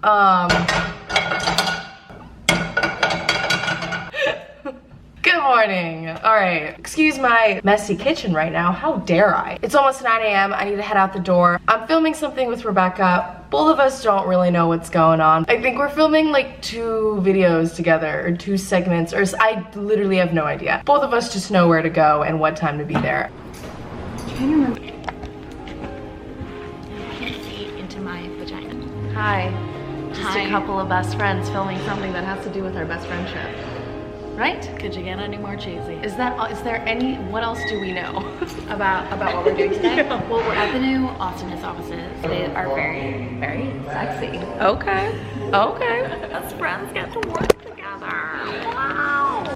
Good morning. All right, excuse my messy kitchen right now. How dare I? It's almost 9 a.m. I need to head out the door. I'm filming something with Rebecca. Both of us don't really know what's going on. I think we're filming like 2 videos together, or 2 segments, or I literally have no idea. Both of us just know where to go and what time to be there. I'm trying to remember. I can't see into my vagina. Hi. Just Hi. a couple of best friends filming something that has to do with our best friendship. Right? Could you get any more cheesy? Is there any, what else do we know? About what we're doing today? Yeah. Well, we're at the new Austinist offices. They are very, very sexy. Okay. Okay. Best friends get to work together. Wow.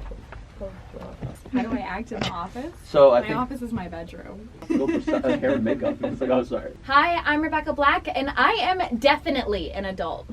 How do I act in the office? So I My think office is my bedroom. go for hair and makeup. It's like, oh, sorry. Hi, I'm Rebecca Black, and I am definitely an adult.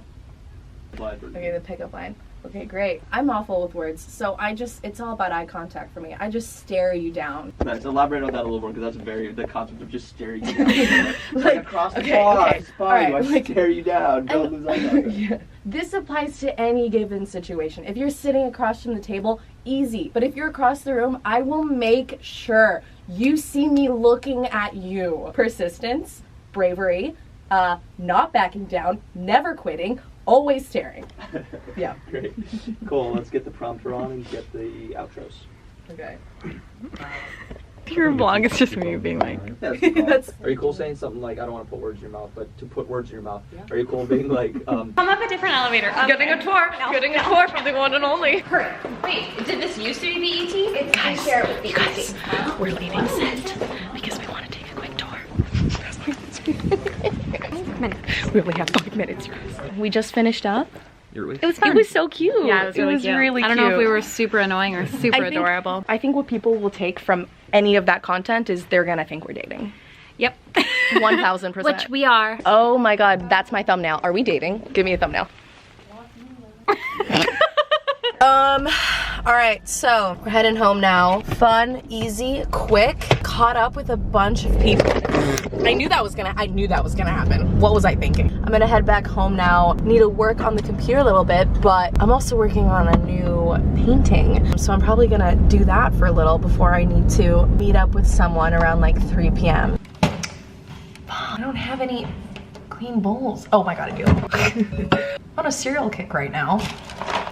Okay, the pickup line. Okay, great. I'm awful with words, so it's all about eye contact for me. I just stare you down. Nice. Elaborate on that a little more, because that's the concept of just staring you down. like across the bar, okay. it's fine. All right, I stare you down. Don't lose eye contact. Yeah. This applies to any given situation. If you're sitting across from the table, easy. But if you're across the room, I will make sure you see me looking at you. Persistence, bravery, not backing down, never quitting, always staring. Yeah. Great. Cool. Let's get the prompter on and get the outros. Okay. Your vlog is just me being like, Yeah, that's Are you cool saying something like, I don't want to put words in your mouth, but to put words in your mouth? Yeah. Are you cool being like, Come up a different elevator. Getting a tour. No. Getting a tour from the one and only. Hurry. Wait, did this used to be BET? It's share it with BET. We're leaving set because we want to take a quick tour. We only have 5 minutes, you guys. We just finished up. it was fun. It was so cute. Yeah, it was really cute. Really I don't know if cute. we were super annoying or super adorable. I think what people will take from any of that content is they're gonna think we're dating. Yep. 1000%. Which we are. Oh my god, that's my thumbnail. Are we dating? Give me a thumbnail. Alright, so we're heading home now. Fun, easy, quick, caught up with a bunch of people. I knew that was gonna happen. What was I thinking? I'm gonna head back home now. Need to work on the computer a little bit, but I'm also working on a new painting. So I'm probably gonna do that for a little before I need to meet up with someone around like 3 p.m. I don't have any clean bowls. Oh my god, I do. I'm on a cereal kick right now.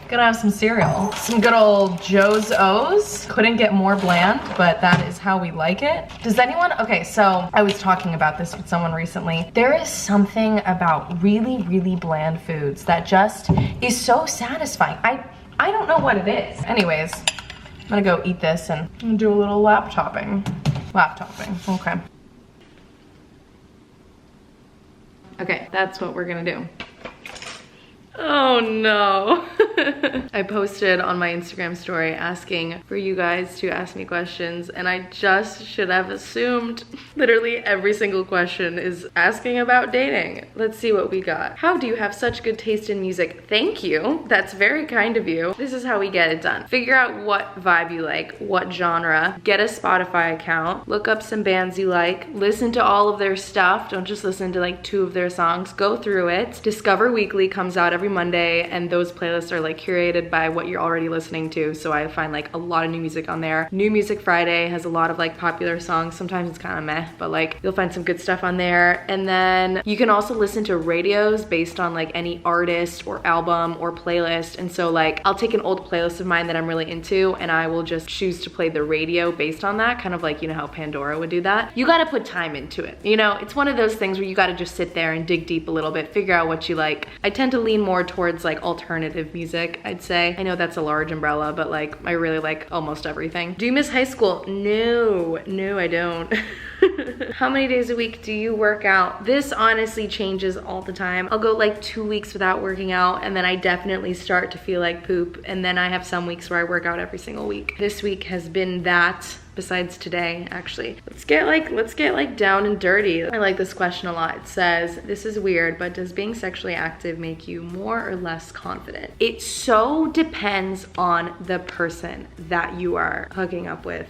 Gonna have some cereal. Some good old Joe's O's. Couldn't get more bland, but that is how we like it. Does anyone, okay, so I was talking about this with someone recently. There is something about really, really bland foods that just is so satisfying. I don't know what it is. Anyways, I'm gonna go eat this and I'm gonna do a little laptopping, okay. Okay, that's what we're gonna do. Oh no. I posted on my Instagram story asking for you guys to ask me questions, and I just should have assumed literally every single question is asking about dating. Let's see what we got. How do you have such good taste in music? Thank you. That's very kind of you. This is how we get it done. Figure out what vibe you like, what genre, get a Spotify account, look up some bands you like, listen to all of their stuff. Don't just listen to like 2 of their songs. Go through it. Discover Weekly comes out every Monday, and those playlists are like curated by what you're already listening to, so I find like a lot of new music on there. New Music Friday has a lot of like popular songs. Sometimes it's kind of meh, but like you'll find some good stuff on there. And then you can also listen to radios based on like any artist or album or playlist. And so like I'll take an old playlist of mine that I'm really into, and I will just choose to play the radio based on that, kind of like, you know how Pandora would do that. You got to put time into it, you know? It's one of those things where you got to just sit there and dig deep a little bit, figure out what you like. I tend to lean more towards like alternative music, I'd say. I know that's a large umbrella, but like I really like almost everything. Do you miss high school? No, I don't. How many days a week do you work out? This honestly changes all the time. I'll go like 2 weeks without working out, and then I definitely start to feel like poop, and then I have some weeks where I work out every single week. This week has been that, besides today, actually. Let's get like down and dirty. I like this question a lot. It says, this is weird, but does being sexually active make you more or less confident? It so depends on the person that you are hooking up with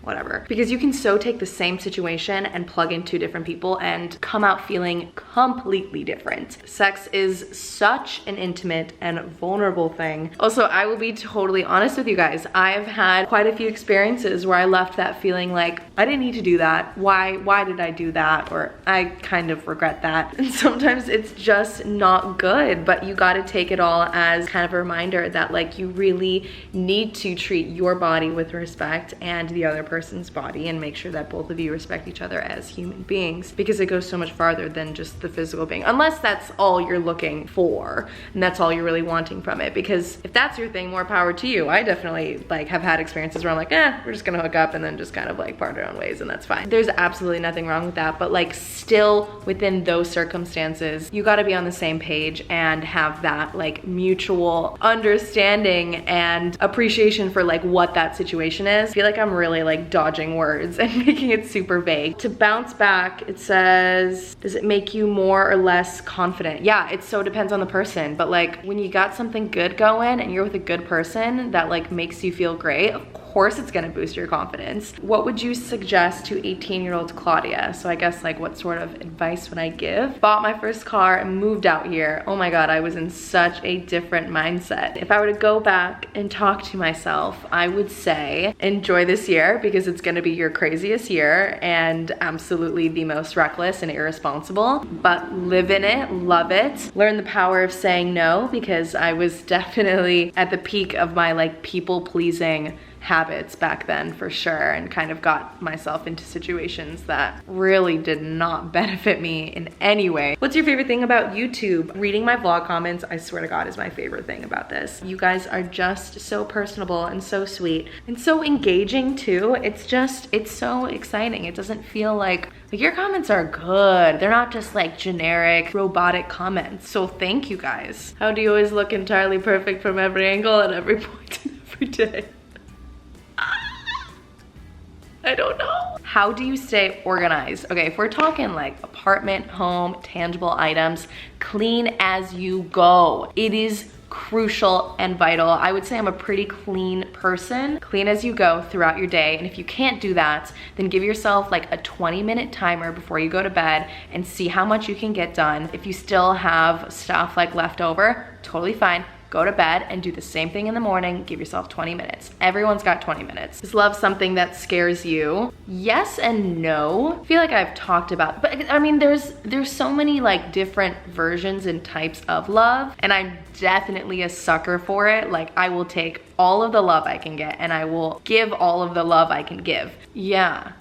whatever. Because you can so take the same situation and plug in two different people and come out feeling completely different. Sex is such an intimate and vulnerable thing. Also, I will be totally honest with you guys. I've had quite a few experiences where I left that feeling like, I didn't need to do that. Why did I do that? Or I kind of regret that. And sometimes it's just not good, but you gotta take it all as kind of a reminder that like you really need to treat your body with respect and the other person's body, and make sure that both of you respect each other as human beings, because it goes so much farther than just the physical being, unless that's all you're looking for and that's all you're really wanting from it. Because if that's your thing, more power to you. I definitely like have had experiences where I'm like, we're just gonna hook up and then just kind of like part our own ways, and that's fine. There's absolutely nothing wrong with that, but like still within those circumstances, you gotta be on the same page and have that like mutual understanding and appreciation for like what that situation is. I feel like I'm really like dodging words and making it super vague. To bounce back, it says, does it make you more or less confident? Yeah, it so depends on the person, but like when you got something good going and you're with a good person that like makes you feel great, of course it's gonna boost your confidence. What would you suggest to 18-year-old Claudia? So I guess like what sort of advice would I give? Bought my first car and moved out here. Oh my God, I was in such a different mindset. If I were to go back and talk to myself, I would say enjoy this year, because it's gonna be your craziest year and absolutely the most reckless and irresponsible, but live in it, love it. Learn the power of saying no, because I was definitely at the peak of my like people pleasing habits back then for sure, and kind of got myself into situations that really did not benefit me in any way. What's your favorite thing about YouTube? Reading my vlog comments, I swear to God, is my favorite thing about this. You guys are just so personable and so sweet and so engaging too. It's so exciting. It doesn't feel like your comments are good. They're not just like generic robotic comments. So thank you guys. How do you always look entirely perfect from every angle at every point in every day? I don't know. How do you stay organized? Okay, if we're talking like apartment, home, tangible items, clean as you go. It is crucial and vital. I would say I'm a pretty clean person. Clean as you go throughout your day. And if you can't do that, then give yourself like a 20-minute timer before you go to bed and see how much you can get done. If you still have stuff like left over, totally fine. Go to bed and do the same thing in the morning. Give yourself 20 minutes. Everyone's got 20 minutes. Is love something that scares you? Yes and no. I feel like I've talked about, but I mean, there's so many like different versions and types of love, and I'm definitely a sucker for it. Like I will take all of the love I can get and I will give all of the love I can give. Yeah.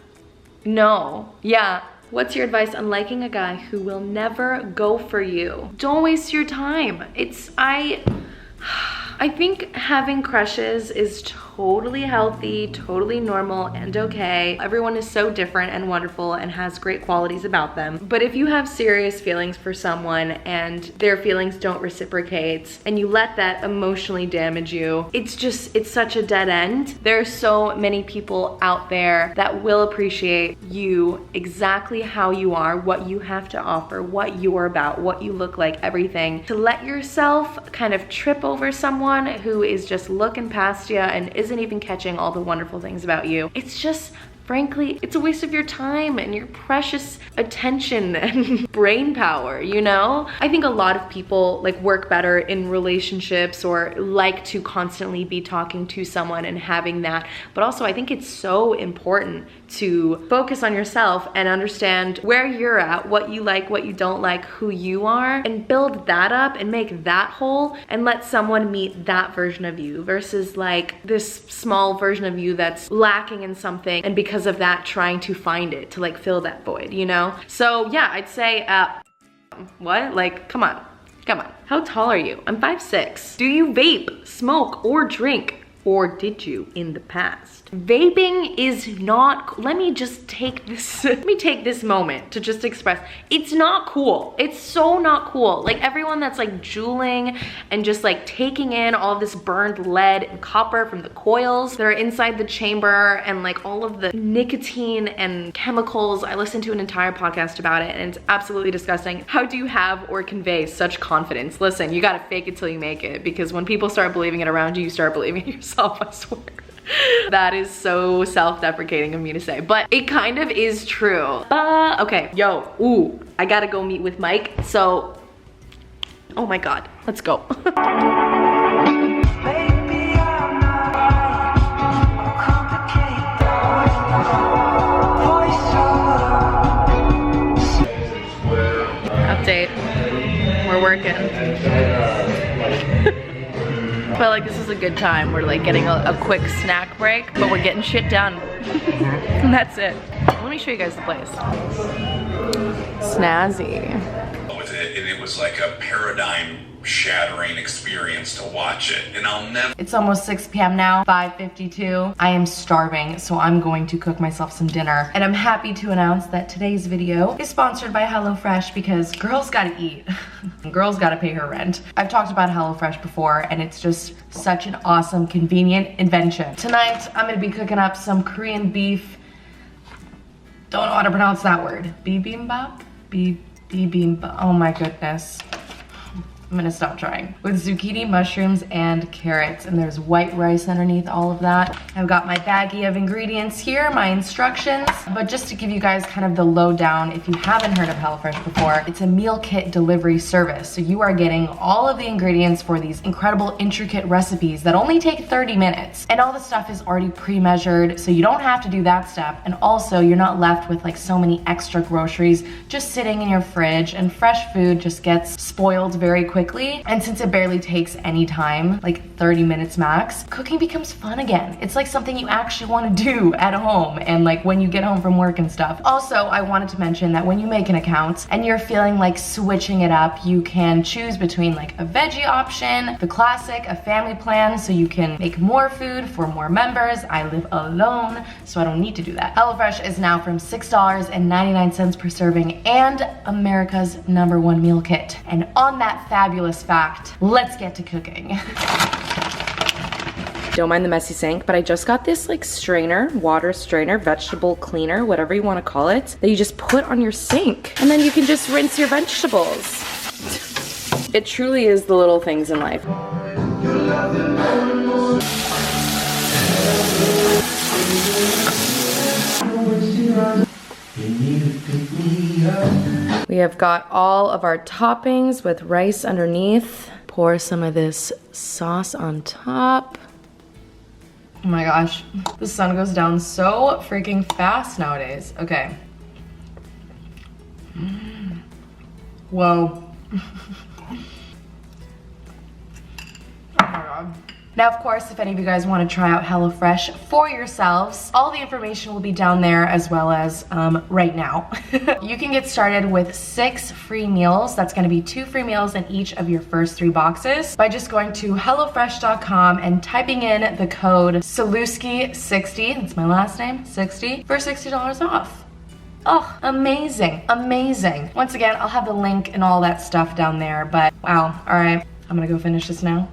No. Yeah. What's your advice on liking a guy who will never go for you? Don't waste your time. I think having crushes is totally healthy, totally normal and okay. Everyone is so different and wonderful and has great qualities about them. But if you have serious feelings for someone and their feelings don't reciprocate and you let that emotionally damage you, it's such a dead end. There are so many people out there that will appreciate you exactly how you are, what you have to offer, what you're about, what you look like, everything. To let yourself kind of trip over someone who is just looking past you and isn't even catching all the wonderful things about you, it's just, frankly, it's a waste of your time and your precious attention and brain power, you know? I think a lot of people like work better in relationships or like to constantly be talking to someone and having that. But also I think it's so important to focus on yourself and understand where you're at, what you like, what you don't like, who you are, and build that up and make that whole and let someone meet that version of you versus like this small version of you that's lacking in something, and because of that trying to find it to like fill that void, you know? So yeah, I'd say what? Like, come on. How tall are you? I'm 5'6". Do you vape, smoke, or drink? Or did you in the past? Vaping is not, let me take this moment to just express, it's not cool. It's so not cool. Like everyone that's like juuling and just like taking in all this burned lead and copper from the coils that are inside the chamber and like all of the nicotine and chemicals. I listened to an entire podcast about it and it's absolutely disgusting. How do you have or convey such confidence? Listen, you gotta fake it till you make it, because when people start believing it around you, you start believing it yourself, I swear. That is so self-deprecating of me to say, but it kind of is true. Okay, yo, ooh, I gotta go meet with Mike, so, oh my God, let's go. Update, we're working. I feel like this is a good time. We're like getting a quick snack break, but we're getting shit done. And that's it. Let me show you guys the place. Snazzy. With it, and it was like a paradigm shattering experience to watch it, and I'll never. It's almost 6 p.m. now, 5:52. I am starving, so I'm going to cook myself some dinner. And I'm happy to announce that today's video is sponsored by HelloFresh because girls gotta eat. Girls gotta pay her rent. I've talked about HelloFresh before, and it's just such an awesome, convenient invention. Tonight, I'm gonna be cooking up some Korean beef. Don't know how to pronounce that word. Bibimbap? Bibimbap. Oh my goodness. I'm gonna stop trying. With zucchini, mushrooms, and carrots, and there's white rice underneath all of that. I've got my baggie of ingredients here, my instructions, but just to give you guys kind of the lowdown, if you haven't heard of HelloFresh before, it's a meal kit delivery service. So you are getting all of the ingredients for these incredible, intricate recipes that only take 30 minutes. And all the stuff is already pre-measured, so you don't have to do that step. And also, you're not left with like so many extra groceries just sitting in your fridge, and fresh food just gets spoiled very quickly. And since it barely takes any time, like 30 minutes max, cooking becomes fun again. It's like something you actually want to do at home and like when you get home from work and stuff. Also, I wanted to mention that when you make an account and you're feeling like switching it up, you can choose between like a veggie option, the classic, a family plan, so you can make more food for more members. I live alone, so I don't need to do that. HelloFresh is now from $6.99 per serving and America's #1 meal kit. And on that fabulous fact, let's get to cooking. Don't mind the messy sink, but I just got this like strainer, water strainer, vegetable cleaner, whatever you want to call it, that you just put on your sink and then you can just rinse your vegetables. It truly is the little things in life. We have got all of our toppings with rice underneath. Pour some of this sauce on top. Oh my gosh, the sun goes down so freaking fast nowadays. Okay. Whoa. Oh my God. Now, of course, if any of you guys want to try out HelloFresh for yourselves, all the information will be down there as well as right now. You can get started with 6 free meals. That's going to be 2 free meals in each of your first 3 boxes by just going to HelloFresh.com and typing in the code Saluski60, that's my last name, 60, for $60 off. Oh, amazing, amazing. Once again, I'll have the link and all that stuff down there, but wow, all right, I'm gonna go finish this now.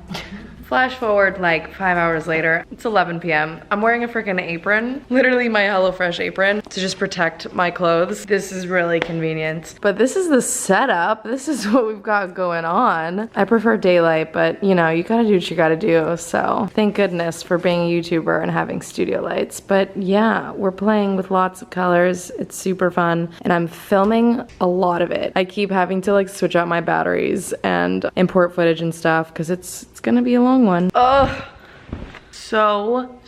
Flash forward like 5 hours later, it's 11 p.m. I'm wearing a freaking apron, literally my HelloFresh apron, to just protect my clothes. This is really convenient. But this is the setup. This is what we've got going on. I prefer daylight, but you know, you gotta do what you gotta do. So thank goodness for being a YouTuber and having studio lights. But yeah, we're playing with lots of colors. It's super fun. And I'm filming a lot of it. I keep having to like switch out my batteries and import footage and stuff because it's gonna be a long one. Ugh. So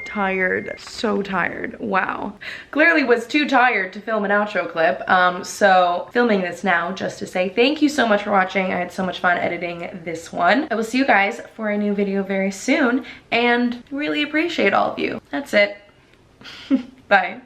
tired. So tired. Wow. Clearly was too tired to film an outro clip. So filming this now just to say thank you so much for watching. I had so much fun editing this one. I will see you guys for a new video very soon and really appreciate all of you. That's it. Bye.